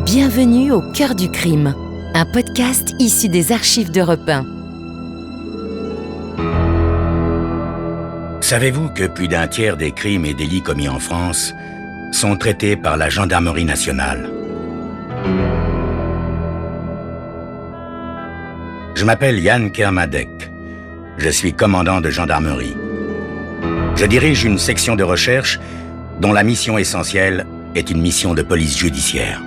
Bienvenue au cœur du crime, un podcast issu des archives d'Europe 1. Savez-vous que plus d'un tiers des crimes et délits commis en France sont traités par la gendarmerie nationale? Je m'appelle Yann Kermadec. Je suis commandant de gendarmerie. Je dirige une section de recherche dont la mission essentielle est une mission de police judiciaire.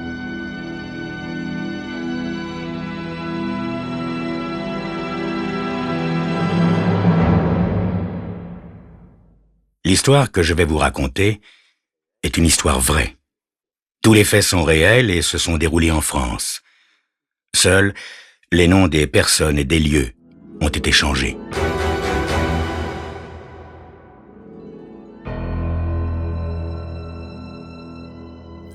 L'histoire que je vais vous raconter est une histoire vraie. Tous les faits sont réels et se sont déroulés en France. Seuls, les noms des personnes et des lieux ont été changés.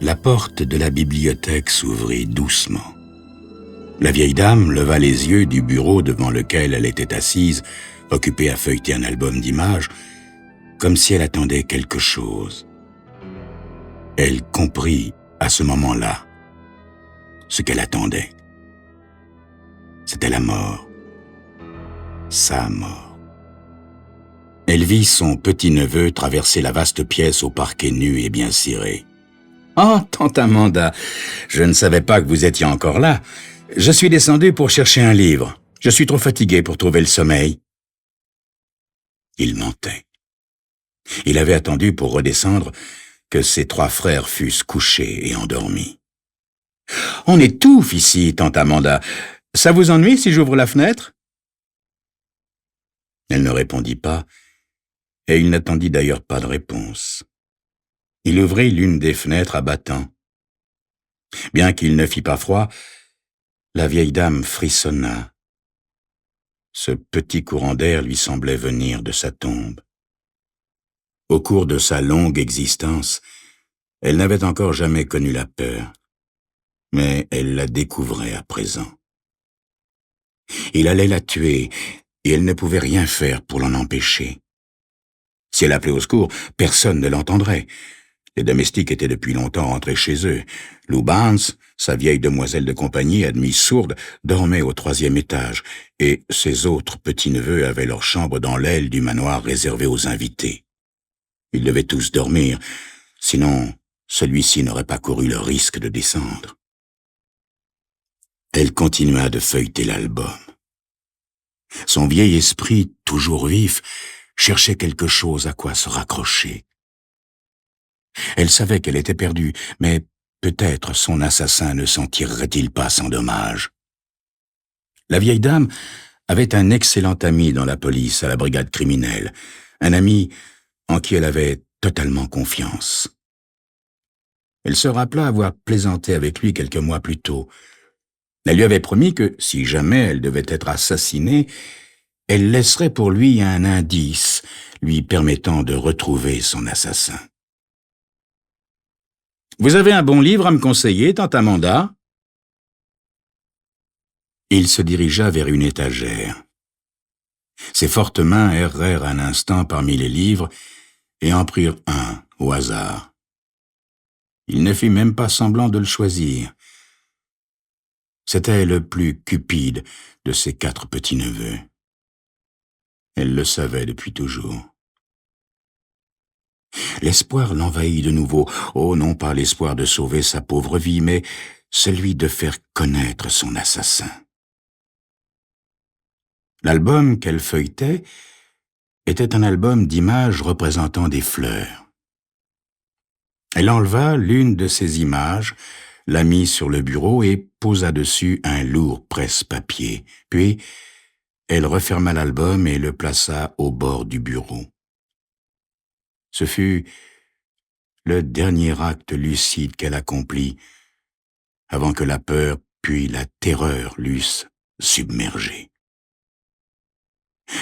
La porte de la bibliothèque s'ouvrit doucement. La vieille dame leva les yeux du bureau devant lequel elle était assise, occupée à feuilleter un album d'images, comme si elle attendait quelque chose. Elle comprit à ce moment-là ce qu'elle attendait. C'était la mort. Sa mort. Elle vit son petit-neveu traverser la vaste pièce au parquet nu et bien ciré. « Oh, tante Amanda, je ne savais pas que vous étiez encore là. Je suis descendu pour chercher un livre. Je suis trop fatigué pour trouver le sommeil. » Il mentait. Il avait attendu pour redescendre que ses trois frères fussent couchés et endormis. « On étouffe ici, tante Amanda. Ça vous ennuie si j'ouvre la fenêtre ?» Elle ne répondit pas, et il n'attendit d'ailleurs pas de réponse. Il ouvrit l'une des fenêtres à battants. Bien qu'il ne fît pas froid, la vieille dame frissonna. Ce petit courant d'air lui semblait venir de sa tombe. Au cours de sa longue existence, elle n'avait encore jamais connu la peur, mais elle la découvrait à présent. Il allait la tuer, et elle ne pouvait rien faire pour l'en empêcher. Si elle appelait au secours, personne ne l'entendrait. Les domestiques étaient depuis longtemps rentrés chez eux. Lou Barnes, sa vieille demoiselle de compagnie, admise sourde, dormait au 3e étage, et ses autres petits-neveux avaient leur chambre dans l'aile du manoir réservée aux invités. Ils devaient tous dormir, sinon celui-ci n'aurait pas couru le risque de descendre. Elle continua de feuilleter l'album. Son vieil esprit, toujours vif, cherchait quelque chose à quoi se raccrocher. Elle savait qu'elle était perdue, mais peut-être son assassin ne s'en tirerait-il pas sans dommage. La vieille dame avait un excellent ami dans la police à la brigade criminelle, un ami en qui elle avait totalement confiance. Elle se rappela avoir plaisanté avec lui quelques mois plus tôt. Elle lui avait promis que, si jamais elle devait être assassinée, elle laisserait pour lui un indice lui permettant de retrouver son assassin. « Vous avez un bon livre à me conseiller, tante Amanda ?» Il se dirigea vers une étagère. Ses fortes mains errèrent un instant parmi les livres et en prirent un au hasard. Il ne fit même pas semblant de le choisir. C'était le plus cupide de ses 4 petits-neveux. Elle le savait depuis toujours. L'espoir l'envahit de nouveau. Oh, non pas l'espoir de sauver sa pauvre vie, mais celui de faire connaître son assassin. L'album qu'elle feuilletait était un album d'images représentant des fleurs. Elle enleva l'une de ces images, la mit sur le bureau et posa dessus un lourd presse-papier. Puis, elle referma l'album et le plaça au bord du bureau. Ce fut le dernier acte lucide qu'elle accomplit avant que la peur puis la terreur l'eussent submergée.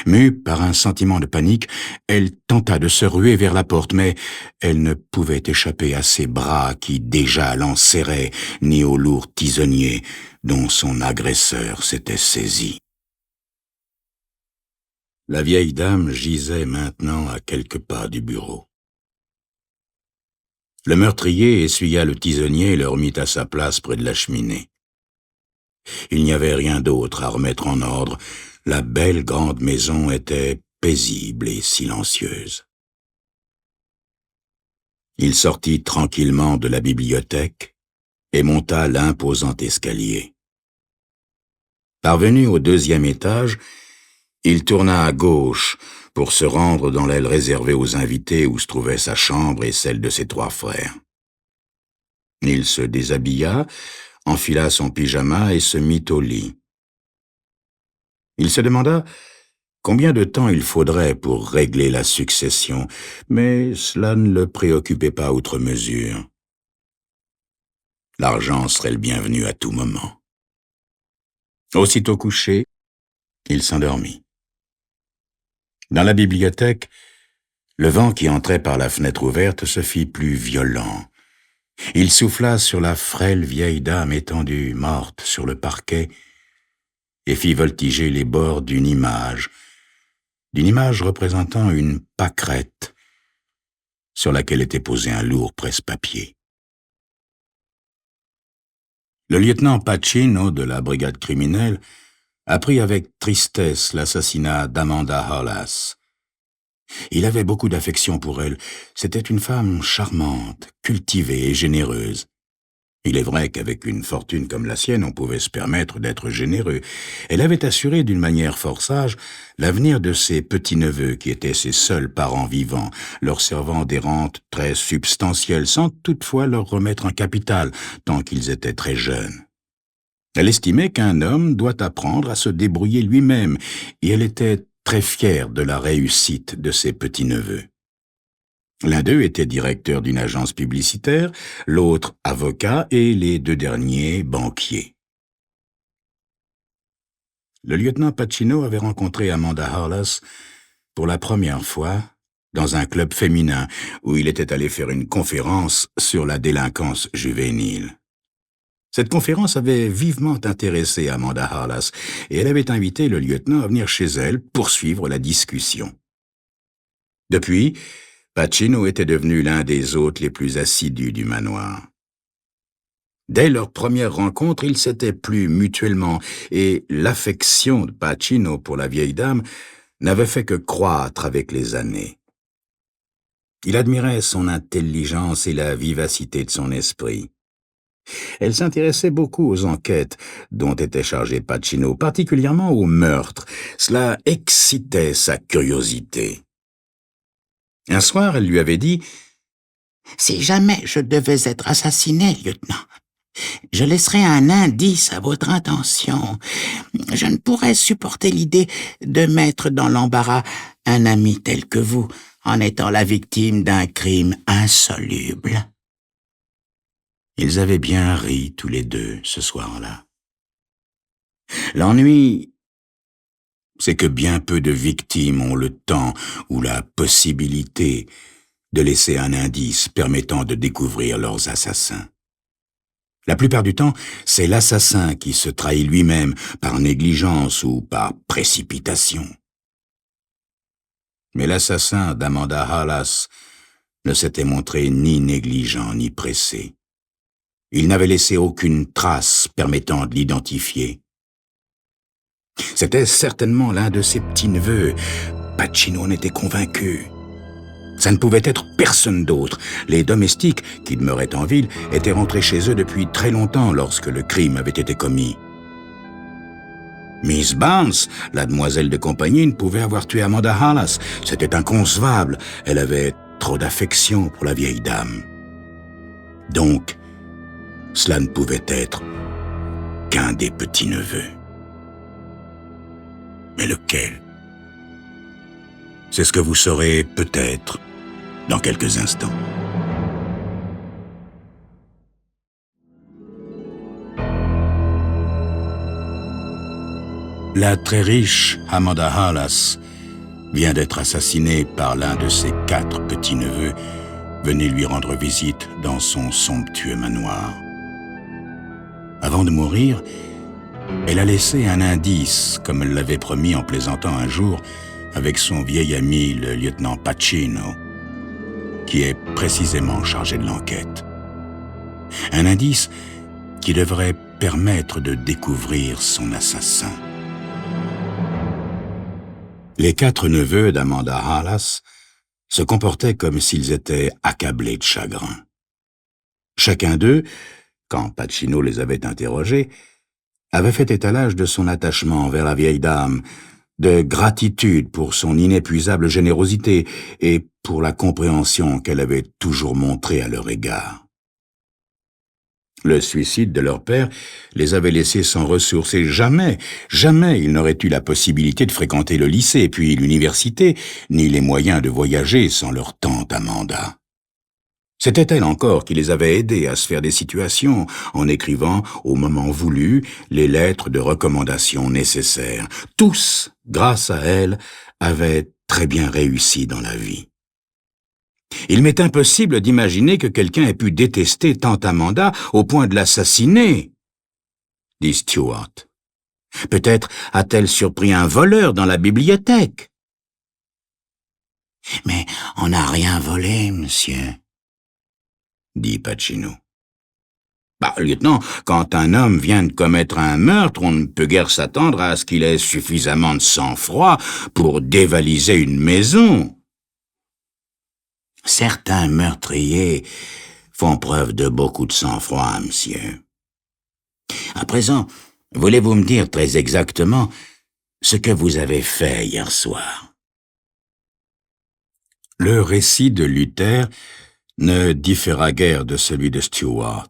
Mue par un sentiment de panique, elle tenta de se ruer vers la porte, mais elle ne pouvait échapper à ses bras qui déjà l'enserraient, ni au lourd tisonnier dont son agresseur s'était saisi. La vieille dame gisait maintenant à quelques pas du bureau. Le meurtrier essuya le tisonnier et le remit à sa place près de la cheminée. Il n'y avait rien d'autre à remettre en ordre. La belle grande maison était paisible et silencieuse. Il sortit tranquillement de la bibliothèque et monta l'imposant escalier. Parvenu au 2e étage, il tourna à gauche pour se rendre dans l'aile réservée aux invités où se trouvait sa chambre et celle de ses 3 frères. Il se déshabilla, enfila son pyjama et se mit au lit. Il se demanda combien de temps il faudrait pour régler la succession, mais cela ne le préoccupait pas outre mesure. L'argent serait le bienvenu à tout moment. Aussitôt couché, il s'endormit. Dans la bibliothèque, le vent qui entrait par la fenêtre ouverte se fit plus violent. Il souffla sur la frêle vieille dame étendue, morte, sur le parquet, et fit voltiger les bords d'une image représentant une pâquerette sur laquelle était posé un lourd presse-papier. Le lieutenant Pacino de la brigade criminelle apprit avec tristesse l'assassinat d'Amanda Hollis. Il avait beaucoup d'affection pour elle. C'était une femme charmante, cultivée et généreuse. Il est vrai qu'avec une fortune comme la sienne, on pouvait se permettre d'être généreux. Elle avait assuré d'une manière fort sage l'avenir de ses petits-neveux qui étaient ses seuls parents vivants, leur servant des rentes très substantielles sans toutefois leur remettre un capital tant qu'ils étaient très jeunes. Elle estimait qu'un homme doit apprendre à se débrouiller lui-même et elle était très fière de la réussite de ses petits-neveux. L'un d'eux était directeur d'une agence publicitaire, l'autre avocat et les 2 derniers banquiers. Le lieutenant Pacino avait rencontré Amanda Hollis pour la première fois dans un club féminin où il était allé faire une conférence sur la délinquance juvénile. Cette conférence avait vivement intéressé Amanda Hollis et elle avait invité le lieutenant à venir chez elle poursuivre la discussion. Depuis, Pacino était devenu l'un des hôtes les plus assidus du manoir. Dès leur première rencontre, ils s'étaient plu mutuellement et l'affection de Pacino pour la vieille dame n'avait fait que croître avec les années. Il admirait son intelligence et la vivacité de son esprit. Elle s'intéressait beaucoup aux enquêtes dont était chargé Pacino, particulièrement aux meurtres. Cela excitait sa curiosité. Un soir, elle lui avait dit « Si jamais je devais être assassiné, lieutenant, je laisserais un indice à votre intention. Je ne pourrais supporter l'idée de mettre dans l'embarras un ami tel que vous, en étant la victime d'un crime insoluble. » Ils avaient bien ri tous les deux ce soir-là. L'ennui, c'est que bien peu de victimes ont le temps ou la possibilité de laisser un indice permettant de découvrir leurs assassins. La plupart du temps, c'est l'assassin qui se trahit lui-même par négligence ou par précipitation. Mais l'assassin d'Amanda Hollis ne s'était montré ni négligent ni pressé. Il n'avait laissé aucune trace permettant de l'identifier. C'était certainement l'un de ses petits-neveux. Pacino en était convaincu. Ça ne pouvait être personne d'autre. Les domestiques, qui demeuraient en ville, étaient rentrés chez eux depuis très longtemps lorsque le crime avait été commis. Miss Barnes, la demoiselle de compagnie, ne pouvait avoir tué Amanda Hollis. C'était inconcevable. Elle avait trop d'affection pour la vieille dame. Donc, cela ne pouvait être qu'un des petits-neveux. Mais lequel? C'est ce que vous saurez peut-être dans quelques instants. La très riche Amanda Hollis vient d'être assassinée par l'un de ses 4 petits-neveux venus lui rendre visite dans son somptueux manoir. Avant de mourir, elle a laissé un indice, comme elle l'avait promis en plaisantant un jour avec son vieil ami, le lieutenant Pacino. qui est précisément chargé de l'enquête. Un indice qui devrait permettre de découvrir son assassin. Les 4 neveux d'Amanda Halas se comportaient comme s'ils étaient accablés de chagrin. Chacun d'eux, quand Pacino les avait interrogés, avait fait étalage de son attachement envers la vieille dame, de gratitude pour son inépuisable générosité et pour la compréhension qu'elle avait toujours montrée à leur égard. Le suicide de leur père les avait laissés sans ressources et jamais ils n'auraient eu la possibilité de fréquenter le lycée puis l'université, ni les moyens de voyager sans leur tante Amanda. C'était elle encore qui les avait aidés à se faire des situations en écrivant, au moment voulu, les lettres de recommandation nécessaires. Tous, grâce à elle, avaient très bien réussi dans la vie. Il m'est impossible d'imaginer que quelqu'un ait pu détester tante Amanda au point de l'assassiner, dit Stuart. Peut-être a-t-elle surpris un voleur dans la bibliothèque. Mais on n'a rien volé, monsieur, dit Pacino. Lieutenant, quand un homme vient de commettre un meurtre, on ne peut guère s'attendre à ce qu'il ait suffisamment de sang-froid pour dévaliser une maison. Certains meurtriers font preuve de beaucoup de sang-froid, monsieur. À présent, voulez-vous me dire très exactement ce que vous avez fait hier soir? Le récit de Luther ne différa guère de celui de Stuart.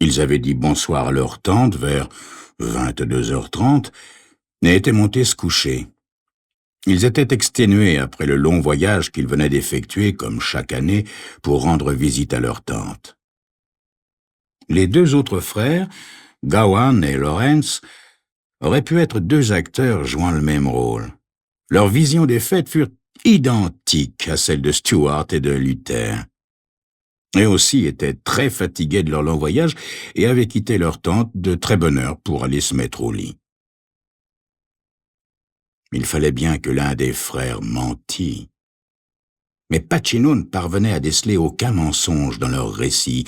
Ils avaient dit bonsoir à leur tante vers 22h30 et étaient montés se coucher. Ils étaient exténués après le long voyage qu'ils venaient d'effectuer, comme chaque année, pour rendre visite à leur tante. Les 2 autres frères, Gawain et Lawrence, auraient pu être 2 acteurs jouant le même rôle. Leurs visions des fêtes furent identiques à celles de Stuart et de Luther. Eux aussi étaient très fatigués de leur long voyage et avaient quitté leur tante de très bonne heure pour aller se mettre au lit. Il fallait bien que l'un des frères mentît. Mais Pacino ne parvenait à déceler aucun mensonge dans leur récit.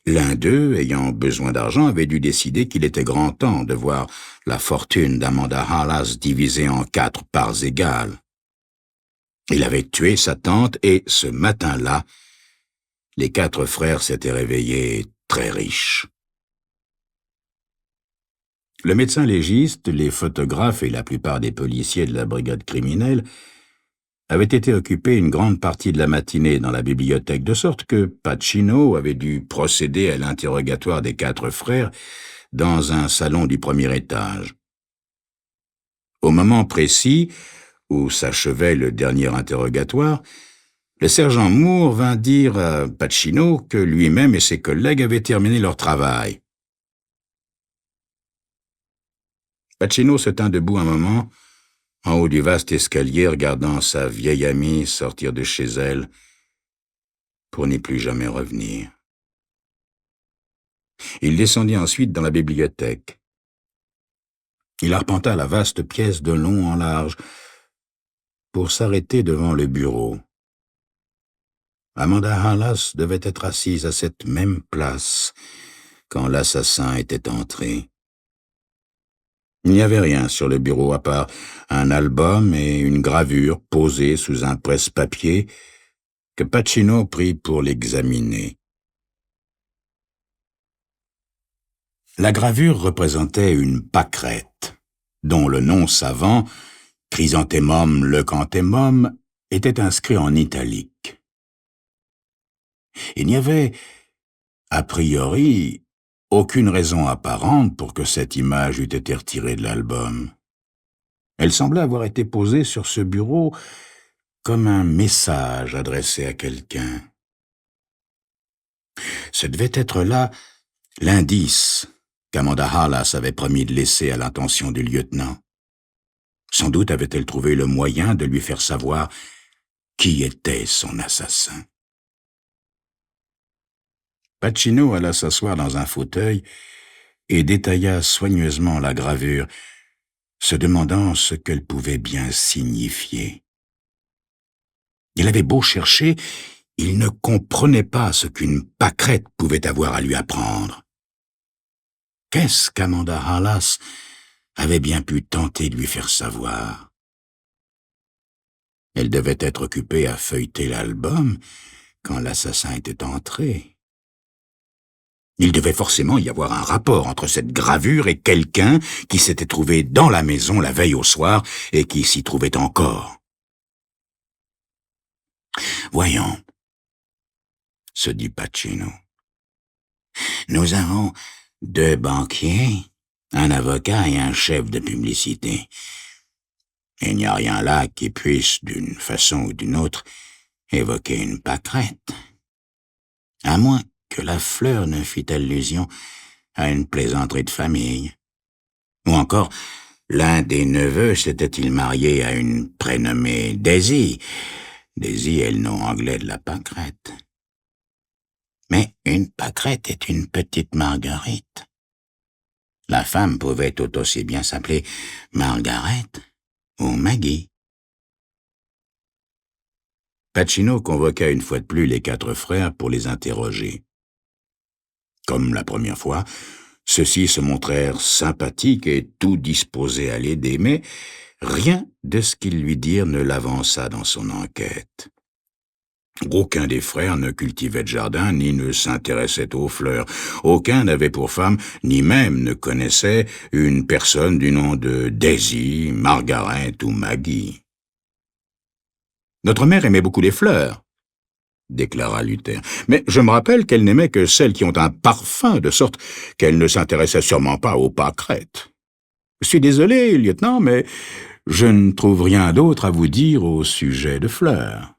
L'un d'eux, ayant besoin d'argent, avait dû décider qu'il était grand temps de voir la fortune d'Amanda Halas divisée en 4 parts égales. Il avait tué sa tante et, ce matin-là, les 4 frères s'étaient réveillés très riches. Le médecin légiste, les photographes et la plupart des policiers de la brigade criminelle avaient été occupés une grande partie de la matinée dans la bibliothèque, de sorte que Pacino avait dû procéder à l'interrogatoire des 4 frères dans un salon du premier étage. Au moment précis où s'achevait le dernier interrogatoire, le sergent Moore vint dire à Pacino que lui-même et ses collègues avaient terminé leur travail. Pacino se tint debout un moment, en haut du vaste escalier, regardant sa vieille amie sortir de chez elle, pour n'y plus jamais revenir. Il descendit ensuite dans la bibliothèque. Il arpenta la vaste pièce de long en large, pour s'arrêter devant le bureau. Amanda Halas devait être assise à cette même place quand l'assassin était entré. Il n'y avait rien sur le bureau à part un album et une gravure posée sous un presse-papier que Pacino prit pour l'examiner. La gravure représentait une pâquerette, dont le nom savant, Chrysanthemum leucanthemum, était inscrit en italique. Il n'y avait, a priori, aucune raison apparente pour que cette image eût été retirée de l'album. Elle semblait avoir été posée sur ce bureau comme un message adressé à quelqu'un. Ce devait être là l'indice qu'Amanda Halas avait promis de laisser à l'intention du lieutenant. Sans doute avait-elle trouvé le moyen de lui faire savoir qui était son assassin. Pacino alla s'asseoir dans un fauteuil et détailla soigneusement la gravure, se demandant ce qu'elle pouvait bien signifier. Il avait beau chercher, il ne comprenait pas ce qu'une pâquerette pouvait avoir à lui apprendre. Qu'est-ce qu'Amanda Hollis avait bien pu tenter de lui faire savoir? Elle devait être occupée à feuilleter l'album quand l'assassin était entré. Il devait forcément y avoir un rapport entre cette gravure et quelqu'un qui s'était trouvé dans la maison la veille au soir et qui s'y trouvait encore. Voyons, se dit Pacino. Nous avons 2 banquiers, un avocat et un chef de publicité. Il n'y a rien là qui puisse, d'une façon ou d'une autre, évoquer une pâquerette. À moins que la fleur ne fît allusion à une plaisanterie de famille. Ou encore, l'un des neveux s'était-il marié à une prénommée Daisy. Daisy est le nom anglais de la pâquerette. Mais une pâquerette est une petite Marguerite. La femme pouvait tout aussi bien s'appeler Margaret ou Maggie. Pacino convoqua une fois de plus les 4 frères pour les interroger. Comme la première fois, ceux-ci se montrèrent sympathiques et tout disposés à l'aider, mais rien de ce qu'ils lui dirent ne l'avança dans son enquête. Aucun des frères ne cultivait de jardin ni ne s'intéressait aux fleurs. Aucun n'avait pour femme, ni même ne connaissait une personne du nom de Daisy, Margaret ou Maggie. « Notre mère aimait beaucoup les fleurs, » déclara Luther. « Mais je me rappelle qu'elle n'aimait que celles qui ont un parfum, de sorte qu'elle ne s'intéressait sûrement pas aux pâquerettes. Je suis désolé, lieutenant, mais je ne trouve rien d'autre à vous dire au sujet de fleurs. »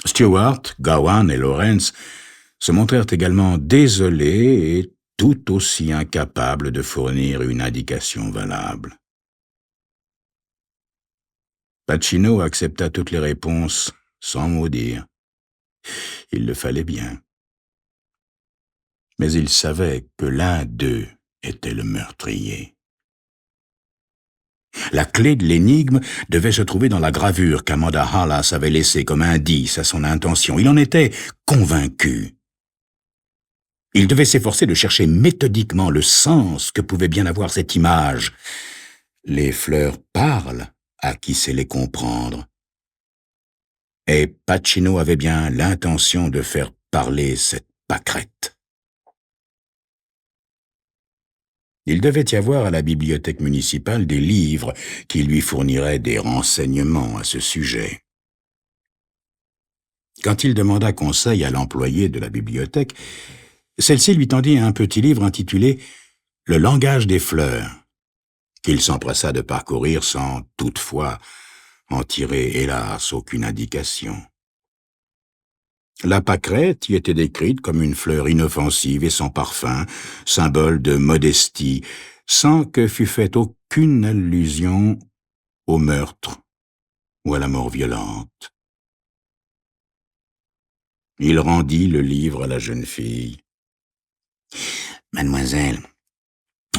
Stewart, Gowan et Lawrence se montrèrent également désolés et tout aussi incapables de fournir une indication valable. Pacino accepta toutes les réponses sans mot dire. Il le fallait bien. Mais il savait que l'un d'eux était le meurtrier. La clé de l'énigme devait se trouver dans la gravure qu'Amanda Hollis avait laissée comme indice à son intention. Il en était convaincu. Il devait s'efforcer de chercher méthodiquement le sens que pouvait bien avoir cette image. Les fleurs parlent à qui sait les comprendre. Et Pacino avait bien l'intention de faire parler cette pâquerette. Il devait y avoir à la bibliothèque municipale des livres qui lui fourniraient des renseignements à ce sujet. Quand il demanda conseil à l'employé de la bibliothèque, celle-ci lui tendit un petit livre intitulé « Le langage des fleurs », qu'il s'empressa de parcourir sans, toutefois, en tirer, hélas, aucune indication. La pâquerette y était décrite comme une fleur inoffensive et sans parfum, symbole de modestie, sans que fût faite aucune allusion au meurtre ou à la mort violente. Il rendit le livre à la jeune fille. « Mademoiselle,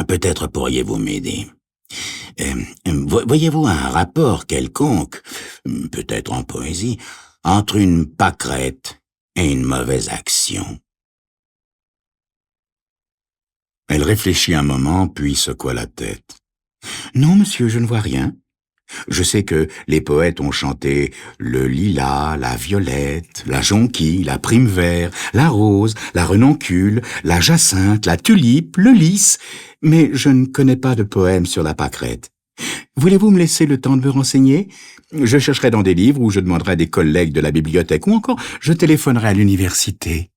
peut-être pourriez-vous m'aider. Voyez-vous un rapport quelconque, peut-être en poésie, entre une pâquerette et une mauvaise action? » Elle réfléchit un moment, puis secoua la tête. « Non, monsieur, je ne vois rien. Je sais que les poètes ont chanté le lilas, la violette, la jonquille, la prime-vert, la rose, la renoncule, la jacinthe, la tulipe, le lys, mais je ne connais pas de poème sur la pâquerette. Voulez-vous me laisser le temps de me renseigner? Je chercherai dans des livres ou je demanderai à des collègues de la bibliothèque ou encore je téléphonerai à l'université. »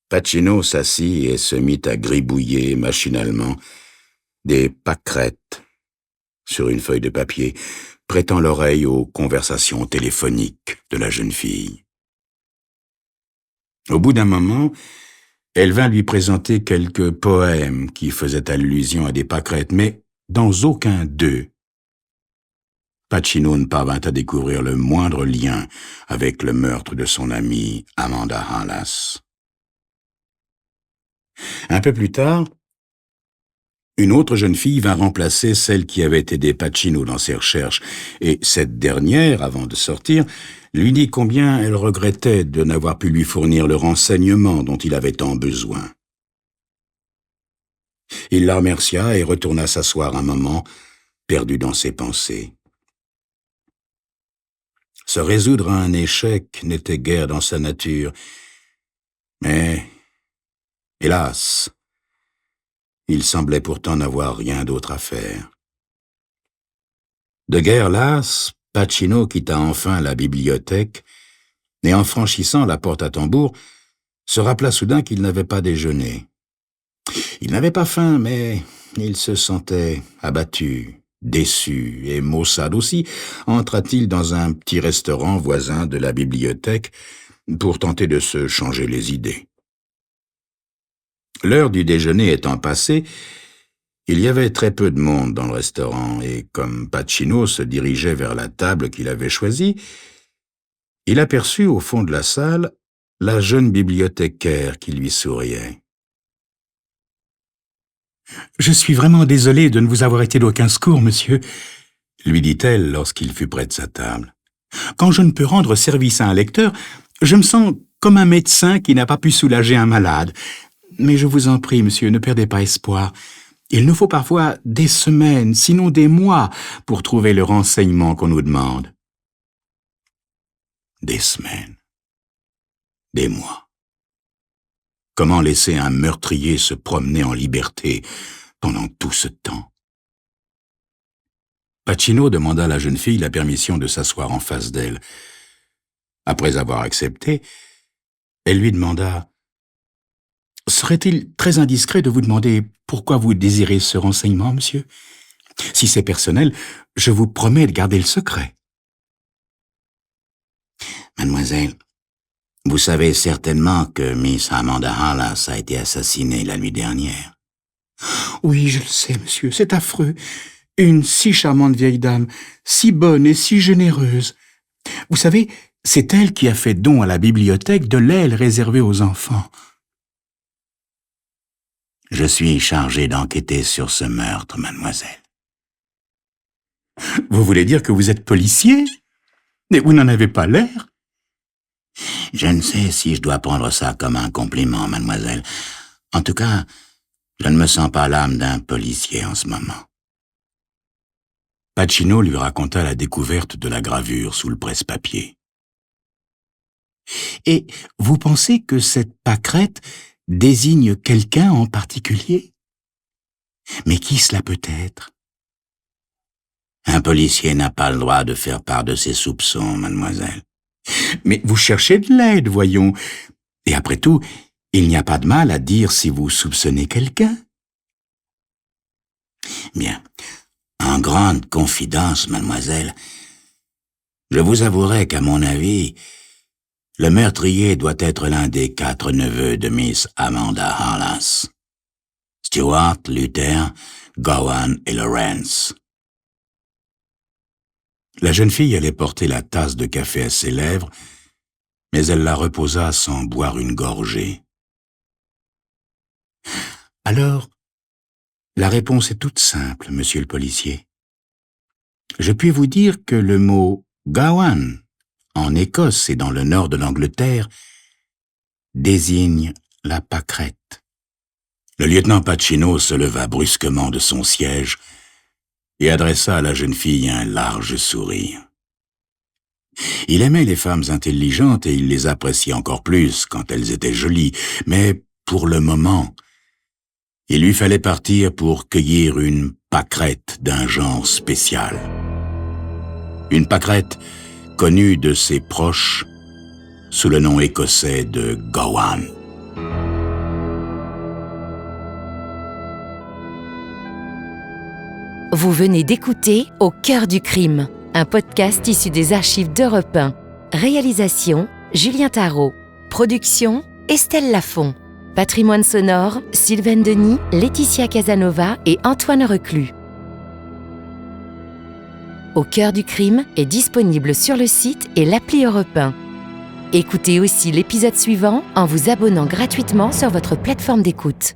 Pacino s'assit et se mit à gribouiller machinalement des pâquerettes sur une feuille de papier, prêtant l'oreille aux conversations téléphoniques de la jeune fille. Au bout d'un moment, elle vint lui présenter quelques poèmes qui faisaient allusion à des pâquerettes, mais dans aucun d'eux, Pacino ne parvint à découvrir le moindre lien avec le meurtre de son amie Amanda Hollis. Un peu plus tard, Une autre jeune fille vint remplacer celle qui avait aidé Pacino dans ses recherches, et cette dernière, avant de sortir, lui dit combien elle regrettait de n'avoir pu lui fournir le renseignement dont il avait tant besoin. Il la remercia et retourna s'asseoir un moment, perdu dans ses pensées. Se résoudre à un échec n'était guère dans sa nature, mais, hélas, il semblait pourtant n'avoir rien d'autre à faire. De guerre lasse, Pacino quitta enfin la bibliothèque, et en franchissant la porte à tambour, se rappela soudain qu'il n'avait pas déjeuné. Il n'avait pas faim, mais il se sentait abattu, déçu et maussade aussi, entra-t-il dans un petit restaurant voisin de la bibliothèque pour tenter de se changer les idées. L'heure du déjeuner étant passée, il y avait très peu de monde dans le restaurant, et comme Pacino se dirigeait vers la table qu'il avait choisie, il aperçut au fond de la salle la jeune bibliothécaire qui lui souriait. « Je suis vraiment désolée de ne vous avoir été d'aucun secours, monsieur, » lui dit-elle lorsqu'il fut près de sa table. « Quand je ne peux rendre service à un lecteur, je me sens comme un médecin qui n'a pas pu soulager un malade. Mais je vous en prie, monsieur, ne perdez pas espoir. Il nous faut parfois des semaines, sinon des mois, pour trouver le renseignement qu'on nous demande. » Des semaines, des mois. Comment laisser un meurtrier se promener en liberté pendant tout ce temps? Pacino demanda à la jeune fille la permission de s'asseoir en face d'elle. Après avoir accepté, elle lui demanda: « Serait-il très indiscret de vous demander pourquoi vous désirez ce renseignement, monsieur? Si c'est personnel, je vous promets de garder le secret. » Mademoiselle, vous savez certainement que Miss Amanda Hollis a été assassinée la nuit dernière. Oui, je le sais, monsieur, c'est affreux. Une si charmante vieille dame, si bonne et si généreuse. Vous savez, c'est elle qui a fait don à la bibliothèque de l'aile réservée aux enfants. Je suis chargé d'enquêter sur ce meurtre, mademoiselle. Vous voulez dire que vous êtes policier? Mais vous n'en avez pas l'air. Je ne sais si je dois prendre ça comme un compliment, mademoiselle. En tout cas, je ne me sens pas l'âme d'un policier en ce moment. Pacino lui raconta la découverte de la gravure sous le presse-papier. Et vous pensez que cette pâquerette désigne quelqu'un en particulier? Mais qui cela peut être? Un policier n'a pas le droit de faire part de ses soupçons, mademoiselle. Mais vous cherchez de l'aide, voyons. Et après tout, il n'y a pas de mal à dire si vous soupçonnez quelqu'un. Bien. En grande confidence, mademoiselle, je vous avouerai qu'à mon avis, le meurtrier doit être l'un des 4 neveux de Miss Amanda Hollis. Stuart, Luther, Gowan et Lawrence. La jeune fille allait porter la tasse de café à ses lèvres, mais elle la reposa sans boire une gorgée. Alors, la réponse est toute simple, monsieur le policier. Je puis vous dire que le mot « Gowan » en Écosse et dans le nord de l'Angleterre désigne la pâquerette. Le lieutenant Pacino se leva brusquement de son siège et adressa à la jeune fille un large sourire. Il aimait les femmes intelligentes et il les appréciait encore plus quand elles étaient jolies, mais pour le moment, il lui fallait partir pour cueillir une pâquerette d'un genre spécial. Une pâquerette connue de ses proches sous le nom écossais de Gowan. Vous venez d'écouter Au cœur du crime, un podcast issu des archives d'Europe 1. Réalisation, Julien Tarot. Production, Estelle Lafont. Patrimoine sonore, Sylvaine Denis, Laetitia Casanova et Antoine Reclus. Au cœur du crime est disponible sur le site et l'appli Europe 1. Écoutez aussi l'épisode suivant en vous abonnant gratuitement sur votre plateforme d'écoute.